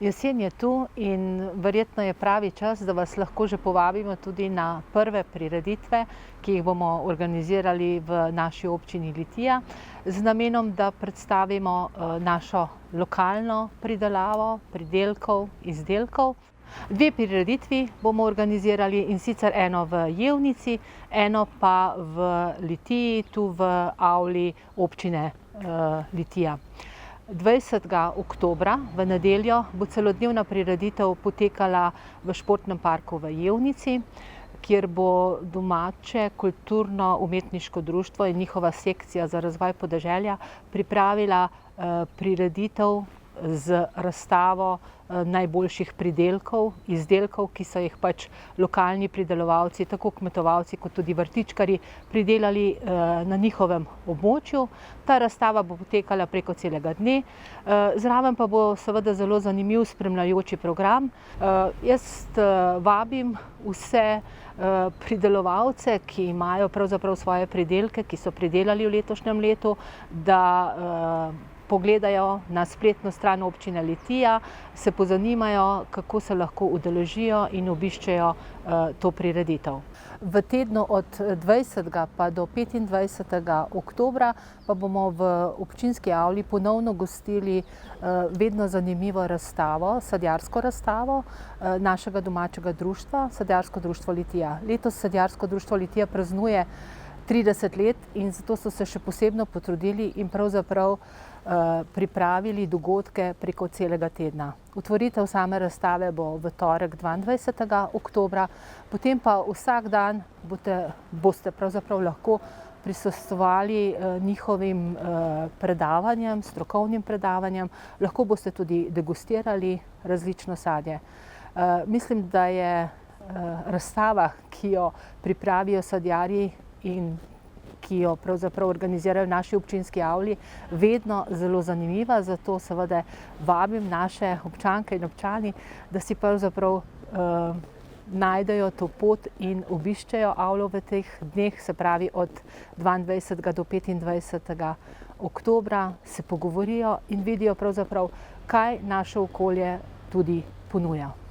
Jesen je tu in verjetno je pravi čas, da vas lahko že povabimo tudi na prve prireditve, ki jih bomo organizirali v naši občini Litija, z namenom, da predstavimo našo lokalno pridelavo, pridelkov, izdelkov. Dve prireditvi bomo organizirali, in sicer eno v Jevnici, eno pa v Litiji, tu v avli občine Litija. 20. oktobra, v nedeljo, bo celodnevna prireditev potekala v športnem parku v Jevnici, kjer bo domače kulturno-umetniško društvo in njihova sekcija za razvoj podeželja pripravila prireditev z razstavo najboljših pridelkov, izdelkov, ki so jih lokalni pridelovalci, tako kmetovalci kot tudi vrtičkarji, pridelali na njihovem območju. Ta razstava bo potekala preko celega dne, zraven pa bo seveda zelo zanimiv spremljajoči program. Jaz vabim vse pridelovalce, ki imajo pravzaprav svoje pridelke, ki so pridelali v letošnjem letu, da pogledajo na spletno stran občine Litija, se pozanimajo, kako se lahko udeležijo in obiščejo to prireditev. V tednu od 20. pa do 25. oktobra pa bomo v občinski avli ponovno gostili vedno zanimivo razstavo, sadjarsko razstavo našega domačega društva, Sadjarsko društvo Litija. Letos Sadjarsko društvo Litija praznuje 30 let in zato so se še posebno potrudili in pravzaprav pripravili dogodke preko celega tedna. Otvoritev same razstave bo v torek 22. oktobra, potem pa vsak dan boste pravzaprav lahko prisostvovali njihovim predavanjem, strokovnim predavanjem, lahko boste tudi degustirali različno sadje. Mislim, da je razstava, ki jo pripravijo sadjarji in ki jo pravzaprav organizirajo v naši občinski avli, vedno zelo zanimiva, zato seveda vabim naše občanke in občani, da si pravzaprav najdejo to pot in obiščejo avlo v teh dneh, se pravi od 22. do 25. oktobra, se pogovorijo in vidijo pravzaprav, kaj naše okolje tudi ponuja.